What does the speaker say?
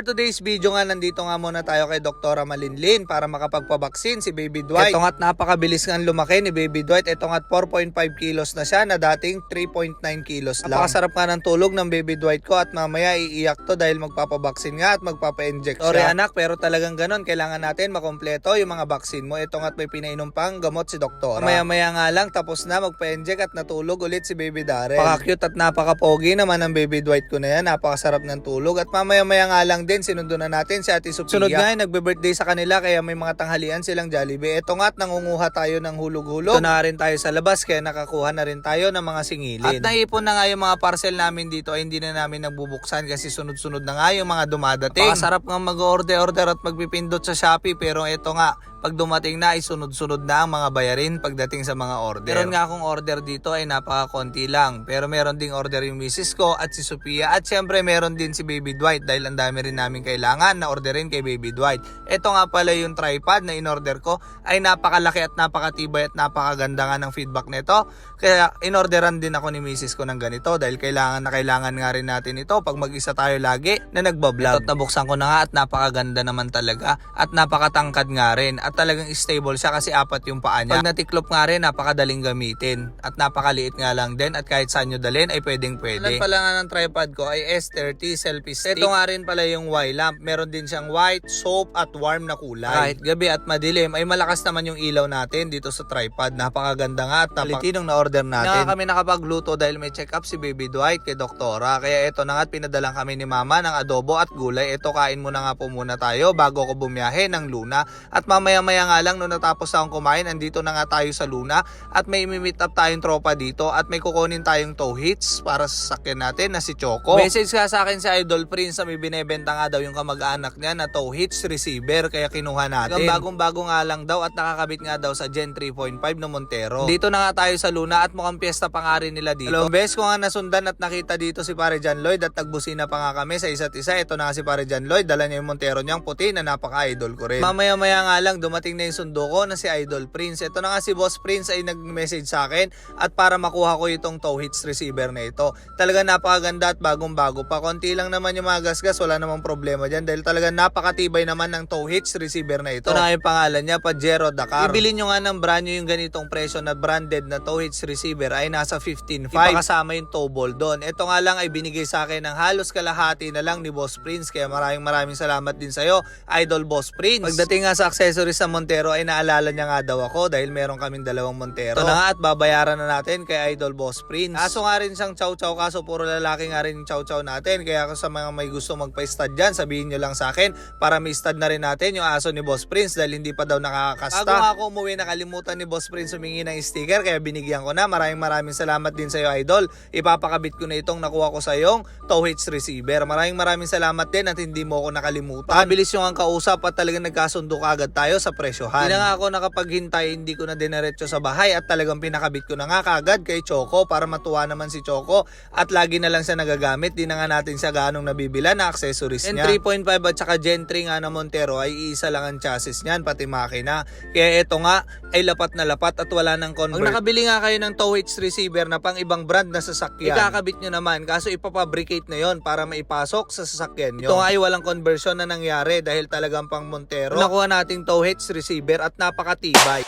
for today's video nga, nandito nga muna tayo kay Dr. Malinlin para makapagpabaksin si Baby Dwight. Ito nga't napakabilis nga lumaki ni Baby Dwight. Ito nga't 4.5 kilos na siya na dating 3.9 kilos lang. Napakasarap nga ng tulog ng Baby Dwight ko at mamaya iiyak to dahil magpapabaksin nga at magpapa-inject siya. Sorry anak, pero talagang ganon. Kailangan natin makompleto yung mga baksin mo. Ito nga't may pinainom pang gamot si Doktora. Maya-maya nga lang tapos na magpa-inject at natulog ulit si Baby Darrell. Napaka-cute at napaka-pogi naman ng Baby Dwight ko na yan. Napakasarap ng tulog at mamaya-maya nga lang din sinundo na natin si Ate Sophia. Sunod nga nagbe-birthday sa kanila kaya may mga tanghalian silang Jollibee. Ito nga't nangunguha tayo ng hulog-hulog. Ito na rin tayo sa labas kaya nakakuha na rin tayo ng mga singilin. At naipon na nga yung mga parcel namin dito ay hindi na namin nagbubuksan kasi sunod-sunod na nga yung mga dumadating. Napakasarap nga mag-order at magpipindot sa Shopee pero ito nga pag dumating na ay sunod-sunod na ang mga bayarin pagdating sa mga order. Meron nga akong order dito ay napaka-konti lang. Pero meron ding order yung misis ko at si Sophia. At syempre meron din si Baby Dwight dahil ang dami rin namin kailangan na orderin kay Baby Dwight. Ito nga pala yung tripod na in-order ko ay napakalaki at napakatibay at napakaganda nga ng feedback nito. Kaya in-orderan din ako ni misis ko ng ganito dahil kailangan nga rin natin ito pag mag-isa tayo lagi na nagbablog. At nabuksan ko na nga at napakaganda naman talaga at napakatangkad nga rin. At talagang stable siya kasi apat yung paa niya. Pag natiklop nga rin, napakadaling gamitin at napakaliit nga lang din at kahit saan nyo dalhin ay pwede. Alam pala nga ng tripod ko ay S30 selfie stick. Ito nga rin pala yung Y-lamp. Meron din siyang white, soap at warm na kulay. Kahit gabi at madilim ay malakas naman yung ilaw natin dito sa tripod. Napakaganda nga at napakalitinong na order natin. Kami nakapagluto dahil may check up si Baby Dwight kay Doktora. Kaya ito na nga at pinadalang kami ni Mama ng adobo at gulay. Ito kain muna nga po muna tayo bago ko bumiyahe ng Luna. At mamaya nga lang nung natapos akong kumain, andito na nga tayo sa Luna at may meet up tayong tropa dito at may kukunin tayong tow hitch para sa sasakyan natin na si Choco. Message nga sa akin si Idol Prince na may binebenta nga daw yung kamag-anak niya na tow hitch receiver kaya kinuha natin. Bagong-bago nga lang daw at nakakabit nga daw sa Gen 3.5 na Montero. Dito na nga tayo sa Luna at mukhang piyesta pa nga rin nila dito. Dalawang beses ko nga nasundan at nakita dito si Pare John Lloyd at nagbusina pa nga kami sa isa't isa. Ito na nga si Pare John Lloyd, dala niya yung Montero niyang puti na napaka-idol ko rin. Mamaya-maya nga lang dumating na yung sundo ko na si Idol Prince. Ito na nga si Boss Prince ay nag-message sa akin at para makuha ko itong tow hitch receiver na ito. Talaga napakaganda at bagong-bago pa. Konti lang naman yung mga gasgas, wala namang problema dyan dahil talaga napakatibay naman ng tow hitch receiver na ito. Ito na yung pangalan niya, Pajero Dakar. Ibili nyo nga ng brand nyo yung ganitong presyo na branded na tow hitch receiver ay nasa 15.5. Ipakasama yung tow ball doon. Ito nga lang ay binigay sa akin ng halos kalahati na lang ni Boss Prince kaya maraming salamat din sa'yo, Idol Boss Prince. Pagdating nga sa accessories sa Montero ay naalala niya nga daw ako dahil meron kaming dalawang Montero. Ito na nga at babayaran na natin kay Idol Boss Prince. Kaso nga rin siyang chow-chow kaso puro lalaki nga rin yung chow-chow natin. Kaya sa mga may gusto magpa-stud dyan, sabihin nyo lang sa akin para may stud na rin natin yung aso ni Boss Prince dahil hindi pa daw nakakasta. Bago ako umuwi nakalimutan ni Boss Prince humingi ng sticker kaya binigyan ko na. Maraming salamat din sa iyo Idol. Ipapakabit ko na itong nakuha ko sa iyong tow hitch receiver. Maraming salamat din at hindi mo ako nakalimutan. Mabilis yung ang kausap at talagang nagkasundo kaagad tayo sa presyohan. Hindi na nga ako nakapaghintay, hindi ko na dinerecho sa bahay at talagang pinakabit ko na nga kaagad kay Choco para matuwa naman si Choco at lagi na lang siya nagagamit. Di na nga natin siya ganong nabibila na accessories niya. Gen 3.5 at saka Gen 3 nga na Montero ay iisa lang ang chassis niyan pati makina. Kaya ito nga ay lapat na lapat at wala nang convert. Pag nakabili nga kayo ng tow hitch receiver na pang ibang brand na sasakyan, ikakabit nyo naman kaso ipapabricate na yon para maipasok sa sasakyan nyo. Ito nga ay walang conversion na nangyari dahil talagang pang Montero. Nakuha nating tow hitch receiver at napakatibay.